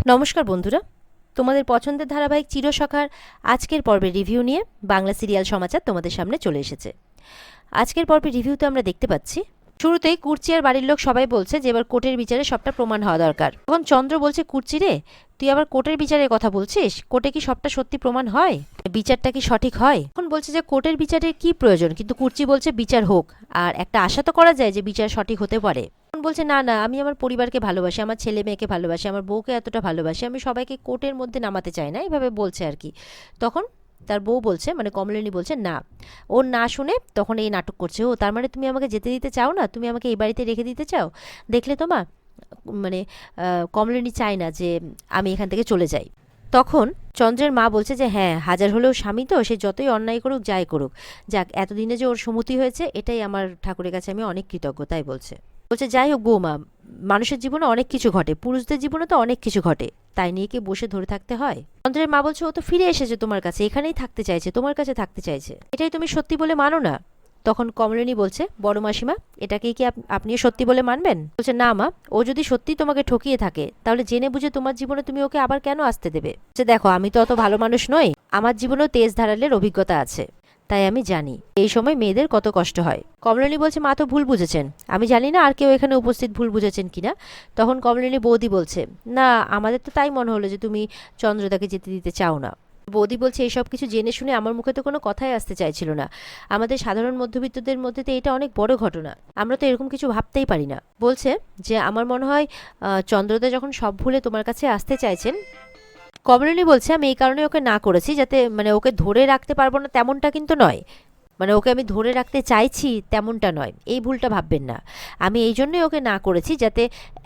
নমস্কার বন্ধুরা, তোমাদের পছন্দের ধারাবাহিক চিরসখার আজকের পর্বের রিভিউ নিয়ে বাংলা সিরিয়াল সমাচার তোমাদের সামনে চলে এসেছে। আজকের পর্বের রিভিউতে আমরা দেখতে পাচ্ছি শুরুতেই কুর্চি আর বাড়ির লোক সবাই বলছে যে এবার কোর্টের বিচারে সবটা প্রমাণ হওয়া দরকার। তখন চন্দ্র বলছে, কুর্চি রে, তুই আবার কোর্টের বিচারের কথা বলছিস? কোর্টে কি সবটা সত্যি প্রমাণ হয়? বিচারটা কি সঠিক হয়? এখন বলছে যে কোর্টের বিচারের কি প্রয়োজন, কিন্তু কুর্চি বলছে বিচার হোক, আর একটা আশা তো করা যায় যে বিচার সঠিক হতে পারে। বলছে না না, আমি আমার পরিবারকে ভালোবাসি, আমার ছেলে মেয়েকে ভালোবাসি, আমার বউকে এতটা ভালোবাসি, আমি সবাইকে কোর্টের মধ্যে নামাতে চাই না, এইভাবে বলছে আর কি। তখন তার বউ বলছে, মানে কমলিনী বলছে না, ও না শুনে তখন এই নাটক করছে, ও তার মানে তুমি আমাকে যেতে দিতে চাও না, তুমি আমাকে এই বাড়িতে রেখে দিতে চাও। দেখলে তোমা, মানে কমলিনী চায় না যে আমি এখান থেকে চলে যাই। তখন চন্দ্রের মা বলছে যে হ্যাঁ, হাজার হলেও স্বামী তো, সে যতই অন্যায় করুক যাই করুক, যাক এতদিনে যে ওর সুমতি হয়েছে এটাই আমার ঠাকুরের কাছে আমি অনেক কৃতজ্ঞ, তাই বলছে। বলছে যাই হোক বৌমা, মানুষের জীবনে অনেক কিছু ঘটে, পুরুষদের জীবনে তো অনেক কিছু ঘটে, তাই নিয়ে কি বসে ধরে থাকতে হয়? চন্দ্রের মা বলছে ও তো ফিরে এসেছে তোমার কাছে, এখানেই থাকতে চাইছে, তোমার কাছে থাকতে চাইছে, এটাই তুমি সত্যি বলে মানো না? তখন কমলিনী বলছে, বড় মাসিমা, এটাকেই কি আপনিও সত্যি বলে মানবেন? বলছে না মা, ও যদি সত্যি তোমাকে ঠকিয়ে থাকে তাহলে জেনে বুঝে তোমার জীবনে তুমি ওকে আবার কেন আসতে দেবে? যে দেখো, আমি তো অত ভালো মানুষ নই, আমার জীবনেও তেজ ধারালের অভিজ্ঞতা আছে, তাই আমি জানি এই সময় মেয়েদের কত কষ্ট হয়। কমলিনী বলছে মা তো ভুল বুঝেছেন, আমি জানি না আর কেউ এখানে উপস্থিত ভুল বুঝেছেন কিনা। তখন কমলিনী বৌদি বলছে, না আমাদের তো তাই মনে হলো যে তুমি চন্দ্রদাকে যেতে দিতে চাও না। বৌদি বলছে এইসব কিছু জেনে শুনে আমার মুখে তো কোনো কথাই আসতে চাইছিল না, আমাদের সাধারণ মধ্যবিত্তদের মধ্যে তো এটা অনেক বড় ঘটনা, আমরা তো এরকম কিছু ভাবতেই পারি না। বলছে যে আমার মনে হয় চন্দ্রদা যখন সব ভুলে তোমার কাছে আসতে চাইছেন। কমলিনী বলছে আমি এই কারণে ওকে না করেছি, যাতে মানে ওকে ধরে রাখতে পারবো না তেমনটা কিন্তু নয়, মানে ওকে আমি ধরে রাখতে চাইছি তেমনটা নয়, এই ভুলটা ভাববেন না। আমি এই জন্যই ওকে না করেছি যাতে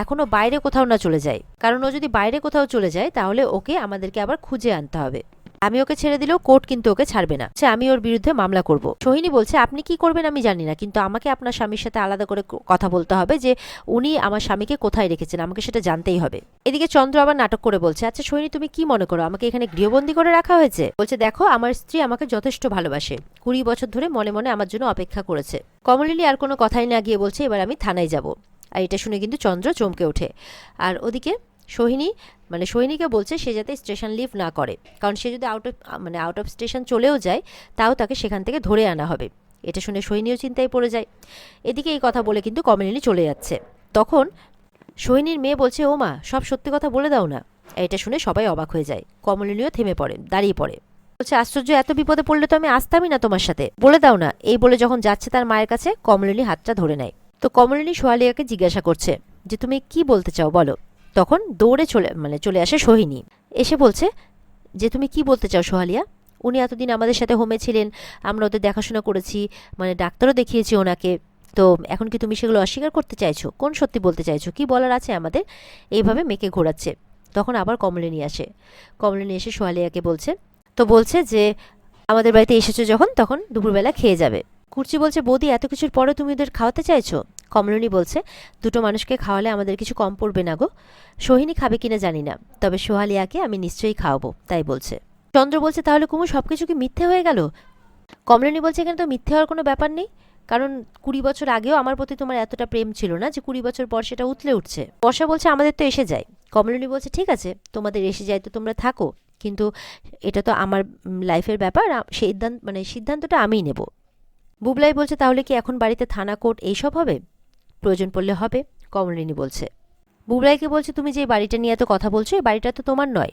এখনো বাইরে কোথাও না চলে যায়, কারণ ও যদি বাইরে কোথাও চলে যায় তাহলে ওকে আমাদেরকে আবার খুঁজে আনতে হবে। আমি ওকে ছেড়ে দিলেও কোর্ট কিন্তু ওকে ছাড়বে না, আমি ওর বিরুদ্ধে মামলা করব। সোহিনী বলছে আপনি কি করবেন আমি জানি না, কিন্তু আমাকে আপনার স্বামীর সাথে আলাদা করে কথা বলতে হবে যে উনি আমার স্বামীকে কোথায় রেখেছেন, আমাকে সেটা জানতেই হবে। এদিকে চন্দ্র আবার নাটক করে বলছে, আচ্ছা সোহিনী তুমি কি মনে করো আমাকে এখানে গৃহবন্দী করে রাখা হয়েছে? বলছে দেখো, আমার স্ত্রী আমাকে যথেষ্ট ভালোবাসে, 20 বছর ধরে মনে মনে আমার জন্য অপেক্ষা করেছে। কমলিনী আর কোনো কথাই না গিয়ে বলছে এবার আমি থানায় যাব। আর এটা শুনে কিন্তু চন্দ্র চমকে ওঠে। আর ওদিকে সোহিনী, মানে সোহিনীকে বলছে সে যাতে স্টেশন লিভ না করে, কারণ সে যদি আউট অফ স্টেশন চলেও যায় তাও তাকে সেখান থেকে ধরে আনা হবে। এটা শুনে সোহিনীও চিন্তায় পড়ে যায়। এদিকে এই কথা বলে কিন্তু কমলিনী চলে যাচ্ছে। তখন সোহিনীর মেয়ে বলছে ও মা, সব সত্যি কথা বলে দাও না। এটা শুনে সবাই অবাক হয়ে যায়, কমলিনীও থেমে পড়ে, দাঁড়িয়ে পড়ে। বলছে আশ্চর্য, এত বিপদে পড়লে তো আমি আসতামই না তোমার সাথে, বলে দাও না। এই বলে যখন যাচ্ছে তার মায়ের কাছে, কমলিনী হাতটা ধরে নেয়। তো কমলিনী সোহালিয়াকে জিজ্ঞাসা করছে যে তুমি কি বলতে চাও বলো। তখন দৌড়ে চলে আসে সোহিনী, এসে বলছে যে তুমি কি বলতে চাও সোহালিয়া, উনি এতদিন আমাদের সাথে হোমে ছিলেন, আমরা ওদের দেখাশোনা করেছি, মানে ডাক্তারও দেখিয়েছি ওনাকে, তো এখন কি তুমি সেগুলো অস্বীকার করতে চাইছো? কোন সত্যি বলতে চাইছো, কি বলার আছে আমাদের? এইভাবে মেয়েকে ঘোরাচ্ছে। তখন আবার কমলিনী আসে। কমলিনী এসে সোহালিয়াকে বলছে, তো বলছে যে আমাদের বাড়িতে এসেছো যখন, তখন দুপুরবেলা খেয়ে যাবে। কুর্চি বলছে বৌদি, এত কিছুর পরে তুমি ওদের খাওয়াতে চাইছো? কমলিনী বলছে দুটো মানুষকে খাওয়ালে আমাদের কিছু কম পড়বে না গো, সোহিনী খাবে কিনা জানি না, তবে সোহালিয়াকে আমি নিশ্চয়ই খাওয়াবো, তাই বলছে। চন্দ্র বলছে তাহলে কুমু সবকিছু কি মিথ্যে হয়ে গেল? কমলিনী বলছে এখানে তো মিথ্যে হওয়ার কোনো ব্যাপার নেই, কারণ 20 বছর আগেও আমার প্রতি তোমার এতটা প্রেম ছিল না যে 20 বছর পর সেটা উতলে উঠছে। বর্ষা বলছে আমাদের তো এসে যায়। কমলিনী বলছে ঠিক আছে, তোমাদের এসে যায় তো তোমরা থাকো, কিন্তু এটা তো আমার লাইফের ব্যাপার, সিদ্ধান্তটা আমিই নেব। বুবলাই বলছে তাহলে কি এখন বাড়িতে থানা কোর্ট এইসব হবে? প্রয়োজন পড়লে হবে, কমলিনী বলছে। বুবলাইকে বলছে তুমি যে বাড়িটা নিয়ে এত কথা বলছো, এই বাড়িটা তো তোমার নয়।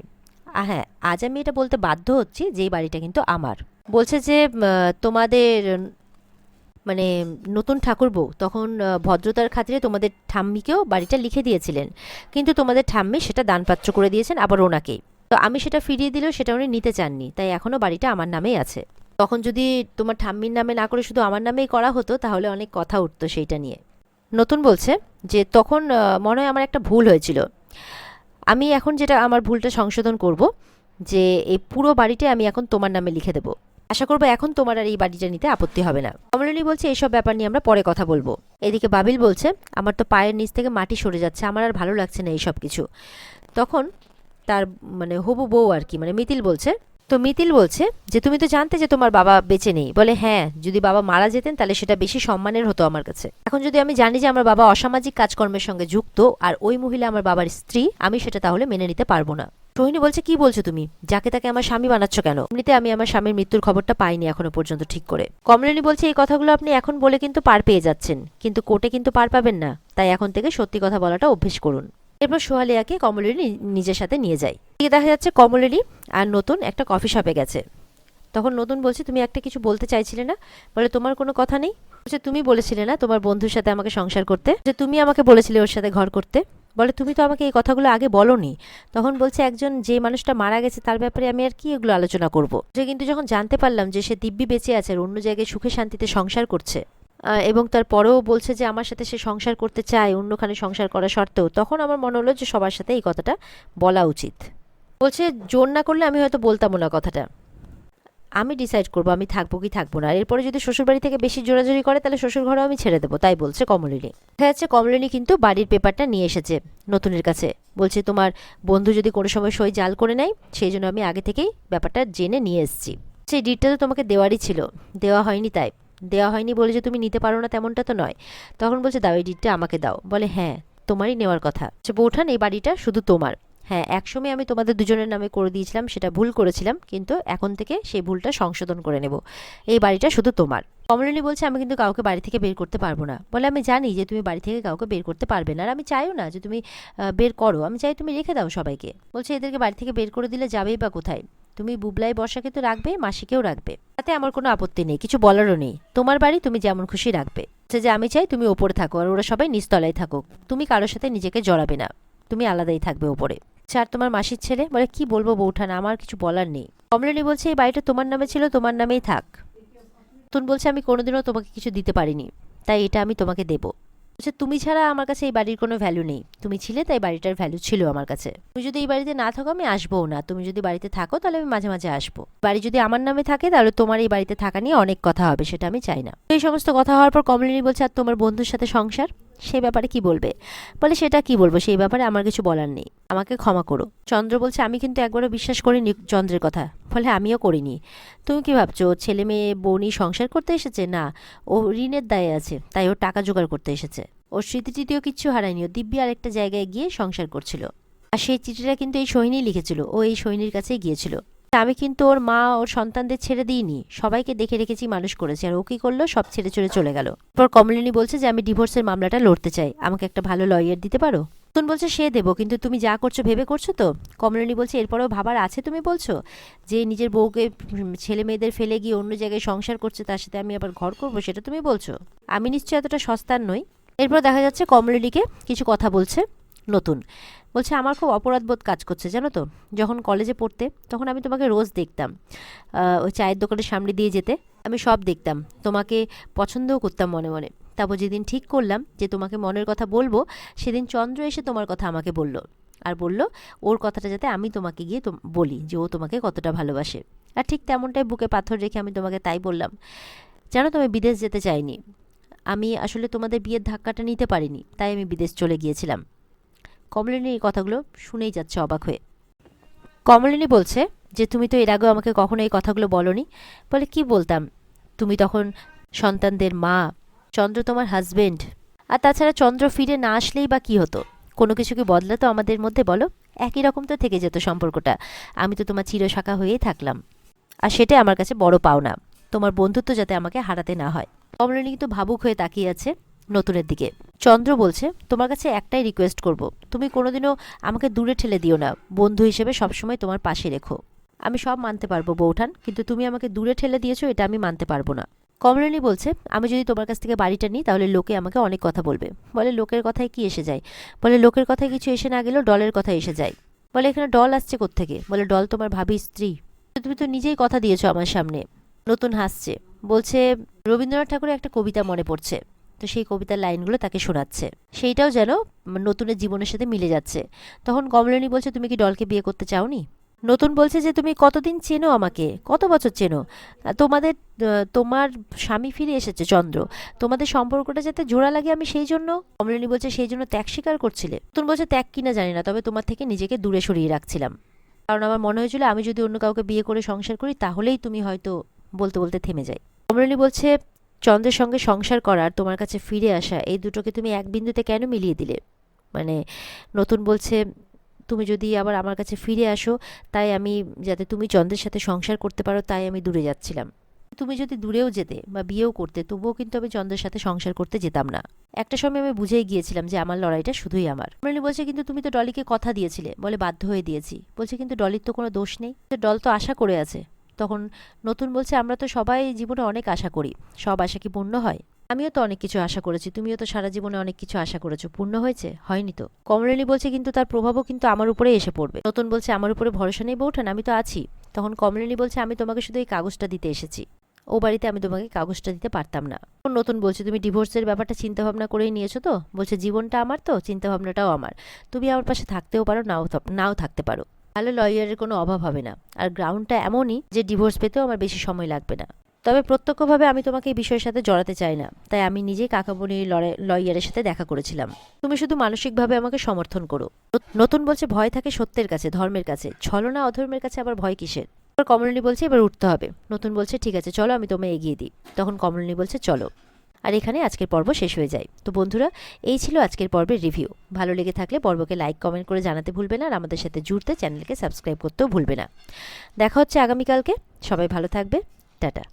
হ্যাঁ, আজ আমি এটা বলতে বাধ্য হচ্ছি যে এই বাড়িটা কিন্তু আমার। বলছে যে তোমাদের মানে নতুন ঠাকুরবউ তখন ভদ্রতার খাতিরে তোমাদের ঠাম্মিকেও বাড়িটা লিখে দিয়েছিলেন, কিন্তু তোমাদের ঠাম্মি সেটা দানপাত্র করে দিয়েছেন আবার ওনাকেই, তো আমি সেটা ফিরিয়ে দিলেও সেটা উনি নিতে চাননি, তাই এখনও বাড়িটা আমার নামেই আছে। তখন যদি তোমার ঠাম্মির নামে না করে শুধু আমার নামেই করা হতো তাহলে অনেক কথা উঠতো সেইটা নিয়ে। নতুন বলছে যে তখন মনে হয় আমার একটা ভুল হয়েছিল, আমি এখন যেটা আমার ভুলটা সংশোধন করব, যে এই পুরো বাড়িটা আমি এখন তোমার নামে লিখে দেবো, আশা করবো এখন তোমার আর এই বাড়িটা নিতে আপত্তি হবে না। কমলিনী বলছে এইসব ব্যাপার নিয়ে আমরা পরে কথা বলবো। এদিকে বাবিল বলছে আমার তো পায়ের নিচ থেকে মাটি সরে যাচ্ছে, আমার আর ভালো লাগছে না এইসব কিছু। তখন তার মানে হবু বউ আর কি, মানে মিতিল বলছে তো মিতিল বলছে যে তুমি তো জানতে যে তোমার বাবা বেঁচে নেই। বলে হ্যাঁ, যদি বাবা মারা যেতেন তাহলে সেটা বেশি সম্মানের হতো আমার কাছে। এখন যদি আমি জানি যে আমার বাবা অসামাজিক কাজকর্মের সঙ্গে যুক্ত আর ওই মহিলা আমার বাবার স্ত্রী, আমি সেটা তাহলে মেনে নিতে পারবো না। সোহিনী বলছে কি বলছো তুমি, যাকে তাকে আমার স্বামী বানাচ্ছ কেন? এমনিতে আমি আমার স্বামীর মৃত্যুর খবরটা পাইনি এখনো পর্যন্ত ঠিক করে। কমলিনী বলছে এই কথাগুলো আপনি এখন বলে কিন্তু পার পেয়ে যাচ্ছেন, কিন্তু কোর্টে কিন্তু পার পাবেন না, তাই এখন থেকে সত্যি কথা বলাটা অভ্যেস করুন। এরপর সোহালিয়াকে কমলিনী নিজের সাথে নিয়ে যায়। এদিকে দেখা যাচ্ছে কমলিনী আর নতুন একটা কফি শপে গেছে। তখন নতুন বলছে তুমি একটা কিছু বলতে চাইছিলে না? বলে তোমার কোনো কথা নেই। বলছে তুমি বলেছিলে না তোমার বন্ধুর সাথে আমাকে সংসার করতে, যে তুমি আমাকে বলেছিলে ওর সাথে ঘর করতে। বলে তুমি তো আমাকে এই কথাগুলো আগে বলোনি। তখন বলছে একজন যে মানুষটা মারা গেছে তার ব্যাপারে আমি আর কি এগুলো আলোচনা করব। যে কিন্তু যখন জানতে পারলাম যে সে দিব্যি বেঁচে আছে আর অন্য জায়গায় সুখে শান্তিতে সংসার করছে, এবং তারপরেও বলছে যে আমার সাথে সে সংসার করতে চায় অন্যখানে সংসার করা সত্ত্বেও, তখন আমার মনে হলো যে সবার সাথে এই কথাটা বলা উচিত। বলছে জোর না করলে আমি হয়তো বলতামও না কথাটা, আমি ডিসাইড করবো আমি থাকবো কি থাকবো না। আর এরপরে যদি শ্বশুরবাড়ি থেকে বেশি জোরাজোরি করে তাহলে শ্বশুর ঘরেও আমি ছেড়ে দেবো, তাই বলছে কমলিনী। দেখা যাচ্ছে কমলিনী কিন্তু বাড়ির পেপারটা নিয়ে এসেছে নতুনের কাছে। বলছে তোমার বন্ধু যদি কোনো সময় সই জাল করে নেয় সেই জন্য আমি আগে থেকেই ব্যাপারটা জেনে নিয়ে এসেছি। সেই ডিটটা তো তোমাকে দেওয়ারই ছিল, দেওয়া হয়নি, তাই দেওয়া হয়নি বলে যে তুমি নিতে পারো না তেমনটা তো নয়। তখন বলছে দাও এই ডিটটা আমাকে দাও। বলে হ্যাঁ তোমারই নেওয়ার কথা। সে বৌঠান এই বাড়িটা শুধু তোমার। হ্যাঁ একসময় আমি তোমাদের দুজনের নামে করে দিয়েছিলাম, সেটা ভুল করেছিলাম, কিন্তু এখন থেকে সেই ভুলটা সংশোধন করে নেব। এই বাড়িটা শুধু তোমার। কমলিনী বলছে আমি কিন্তু কাউকে বাড়ি থেকে বের করতে পারবো না। বলে আমি জানি যে তুমি বাড়ি থেকে কাউকে বের করতে পারবে না, আর আমি চাইও না যে তুমি বের করো, আমি চাই তুমি রেখে দাও সবাইকে। বলছে এদেরকে বাড়ি থেকে বের করে দিলে যাবেই বা কোথায়? তুমি বুবলাই বর্ষাকে তো রাখবে, মাসিকেও রাখবে, তাতে আমার কোনো আপত্তি নেই, কিছু বলারও নেই। তোমার বাড়ি, তুমি যেমন খুশি রাখবে। যে আমি চাই তুমি ওপরে থাকো আর ওরা সবাই নিচতলায় থাকুক, তুমি কারোর সাথে নিজেকে জড়াবে না, তুমি আলাদাই থাকবে ওপরে। আর তোমার মাসির ছেলে? বলে কি বলবো বৌঠান, আমার কিছু বলার নেই। কমলিনী বলছে এই বাড়িটা তোমার নামে ছিল, তোমার নামেই থাক। নতুন বলছে আমি কোনোদিনও তোমাকে কিছু দিতে পারিনি, তাই এটা আমি তোমাকে দেবো। বলছে তুমি ছাড়া আমার কাছে এই বাড়ির কোনো ভ্যালু নেই, তুমি ছিলে তাই বাড়িটার ভ্যালু ছিল আমার কাছে। তুমি যদি এই বাড়িতে না থাকো আমি আসবোও না, তুমি যদি বাড়িতে থাকো তাহলে আমি মাঝে মাঝে আসবো। বাড়ি যদি আমার নামে থাকে তাহলে তোমার এই বাড়িতে থাকা নিয়ে অনেক কথা হবে, সেটা আমি চাই না। এই সমস্ত কথা হওয়ার পর কমলিনী বলছে আর তোমার বন্ধুর সাথে সংসার, সেই ব্যাপারে কি বলবে? বলে সেটা কি বলবো, সেই ব্যাপারে আমার কিছু বলার নেই, আমাকে ক্ষমা করো। চন্দ্র বলছে আমি কিন্তু একবারও বিশ্বাস করিনি চন্দ্রের কথা। ফলে আমিও করিনি। তুমি কি ভাবছো ছেলে মেয়ে বউনি সংসার করতে এসেছে? না, ও ঋণের দায়ে আছে, তাই ও টাকা জোগাড় করতে এসেছে। ওর স্মৃতিটিও কিচ্ছু হারায়নি, ও দিব্যি আরেকটা জায়গায় গিয়ে সংসার করছিল। আর সেই চিঠিটা কিন্তু এই সৈনী লিখেছিল, ও এই সৈনীর কাছেই গিয়েছিল। আমি কিন্তু ওর মা ওর সন্তানদের ছেড়ে দিইনি, সবাইকে দেখে রেখেছি, মানুষ করেছি। আর ও কি করলো, সব ছেড়ে ছেড়ে চলে গেল। এরপর কমলিনী বলছে যে আমি ডিভোর্সের মামলাটা লড়তে চাই, আমাকে একটা ভালো লয়ার দিতে পারো? নতুন বলছে সে দেবো, কিন্তু তুমি যা করছো ভেবে করছো তো? কমলিনী বলছে এরপরেও ভাবার আছে তুমি বলছো যে নিজের বউকে ছেলে মেয়েদের ফেলে গিয়ে অন্য জায়গায় সংসার করছে, তার সাথে আমি আবার ঘর করবো, সেটা তুমি বলছো? আমি নিশ্চয়ই এতটা সস্তার নই। এরপর দেখা যাচ্ছে কমলিনীকে কিছু কথা বলছে নতুন। বলছে আমার খুব অপরাধবোধ কাজ করছে জানো তো, যখন কলেজে পড়তে তখন আমি তোমাকে রোজ দেখতাম, ওই চায়ের দোকানের সামনে দিয়ে যেতে, আমি সব দেখতাম, তোমাকে পছন্দও করতাম মনে মনে। তারপর যেদিন ঠিক করলাম যে তোমাকে মনের কথা বলবো, সেদিন চন্দ্র এসে তোমার কথা আমাকে বলল, আর বলল ওর কথাটা যাতে আমি তোমাকে গিয়ে বলি যে ও তোমাকে কতটা ভালোবাসে। আর ঠিক তেমনটাই বুকে পাথর রেখে আমি তোমাকে তাই বললাম। জানো তো আমি বিদেশ যেতে চাইনি, আমি আসলে তোমাদের বিয়ের ধাক্কাটা নিতে পারিনি, তাই আমি বিদেশ চলে গিয়েছিলাম। কমলিনী এই কথাগুলো শুনেই যাচ্ছে অবাক হয়ে। কমলিনী বলছে যে তুমি তো এর আগেও আমাকে কখনো এই কথাগুলো বলনি। বলে কি বলতাম, তুমি তখন সন্তানদের মা, চন্দ্র তোমার হাজবেন্ড। আর তাছাড়া চন্দ্র ফিরে না আসলেই বা কি হতো, কোনো কিছু কি বদলাতো আমাদের মধ্যে বলো? একই রকম তো থেকে যেত সম্পর্কটা, আমি তো তোমার চিরশাখা হয়েই থাকলাম। আর সেটাই আমার কাছে বড় পাওনা, তোমার বন্ধুত্ব যাতে আমাকে হারাতে না হয়। কমলিনী কিন্তু ভাবুক হয়ে তাকিয়ে আছে নতুনের দিকে। চন্দ্র বলছে তোমার কাছে একটাই রিকোয়েস্ট করব, তুমি কোনোদিনও আমাকে দূরে ঠেলে দিও না, বন্ধু হিসেবে সবসময় তোমার পাশে রেখো। আমি সব মানতে পারবো বৌঠান, কিন্তু তুমি আমাকে দূরে ঠেলে দিয়েছো, এটা আমি মানতে পারবো না। কমলিনী বলছে আমি যদি তোমার কাছ থেকে বাড়িটা নিই তাহলে লোকে আমাকে অনেক কথা বলবে। বলে লোকের কথায় কি এসে যায়? বলে লোকের কথায় কিছু এসে না গেলেও ডলের কথা এসে যায়। বলে এখানে ডল আসছে কোত্থেকে? বলে ডল তোমার ভাবির স্ত্রী, তুমি তো নিজেই কথা দিয়েছো আমার সামনে। নতুন হাসছে, বলছে রবীন্দ্রনাথ ঠাকুরের একটা কবিতা মনে পড়ছে, তো সেই কবিতার লাইনগুলো তাকে শোনাচ্ছে, সেইটাও যেন নতুনের জীবনের সাথে মিলে যাচ্ছে। তখন কমলিনী বলছে তুমি কি ডলকে বিয়ে করতে চাওনি? নতুন বলছে যে তুমি কতদিন চেনো আমাকে, কত বছর চেনো? তোমার স্বামী ফিরে এসেছে চন্দ্র, তোমাদের সম্পর্কটা যাতে জোড়া লাগে আমি সেই জন্য। কমলিনী বলছে সেই জন্য ত্যাগ স্বীকার করছিলে? নতুন বলছে ত্যাগ কিনা জানি না, তবে তোমার থেকে নিজেকে দূরে সরিয়ে রাখছিলাম। কারণ আমার মনে হয়েছিল আমি যদি অন্য কাউকে বিয়ে করে সংসার করি তাহলেই তুমি হয়তো বলতে বলতে থেমে যাই। কমলিনী বলছে, চন্দ্রের সঙ্গে সংসার করা আর তোমার কাছে ফিরে আসা এই দুটোকে তুমি এক বিন্দুতে কেন মিলিয়ে দিলে? মানে নতুন বলছে, তুমি যদি আবার আমার কাছে ফিরে আসো, তাই আমি, যাতে তুমি চন্দ্রের সাথে সংসার করতে পারো তাই আমি দূরে যাচ্ছিলাম। তুমি যদি দূরেও যেতে বা বিয়েও করতে, তবুও কিন্তু আমি চন্দ্রের সাথে সংসার করতে যেতাম না। একটা সময় আমি বুঝেই গিয়েছিলাম যে আমার লড়াইটা শুধুই আমার। কমলিনী বলছে, কিন্তু তুমি তো ডলিকে কথা দিয়েছিলে। বলে, বাধ্য হয়ে দিয়েছি। বলছে, কিন্তু ডলির তো কোনো দোষ নেই, ডল তো আশা করে আছে। তখন নতুন বলছে, আমরা তো সবাই জীবনে অনেক আশা করি, সব আশা কি পূর্ণ হয়? আমিও তো অনেক কিছু আশা করেছি, তুমিও তো সারা জীবনে অনেক কিছু আশা করেছো, পূর্ণ হয়েছে? হয়নি তো। কমলিনী বলছে, কিন্তু তার প্রভাবও কিন্তু আমার উপরে এসে পড়বে। নতুন বলছে, আমার উপরে ভরসা নেই বউঠান, আমি তো আছি। তখন কমলিনী বলছে, আমি তোমাকে শুধু এই কাগজটা দিতে এসেছি, ও বাড়িতে আমি তোমাকে কাগজটা দিতে পারতাম না। নতুন বলছে, তুমি ডিভোর্সের ব্যাপারটা চিন্তা ভাবনা করেই নিয়েছো তো? বলছে, জীবনটা আমার তো, চিন্তা ভাবনাটাও আমার। তুমি আমার পাশে থাকতেও পারো, নাও থাকতে পারো। ভালো লয়ারের কোনো অভাব হবে না, আর গ্রাউন্ডটা এমনই যে ডিভোর্স পেতেও আমার বেশি সময় লাগবে না। তবে প্রত্যক্ষভাবে আমি তোমাকে এই বিষয়ের সাথে জড়াতে চাই না, তাই আমি নিজেই কাকামণির লয়ারের সাথে দেখা করেছিলাম। তুমি শুধু মানসিকভাবে আমাকে সমর্থন করো। নতুন বলছে, ভয় থাকে সত্যের কাছে, ধর্মের কাছে, ছলনা অধর্মের কাছে আবার ভয় কিসের? কমলিনী বলছে, এবার উঠতে হবে। নতুন বলছে, ঠিক আছে চলো, আমি তোমায় এগিয়ে দিই। তখন কমলিনী বলছে, চলো। আর এখানে আজকের পর্ব শেষ হয়ে যায়। তো বন্ধুরা, এই ছিল আজকের পর্বের রিভিউ। ভালো লেগে থাকলে পর্বকে লাইক কমেন্ট করে জানাতে ভুলবে না, আর আমাদের সাথে জুড়তে চ্যানেলকে সাবস্ক্রাইব করতেও ভুলবে না। দেখা হচ্ছে আগামীকালকে। সবাই ভালো থাকবে। টাটা।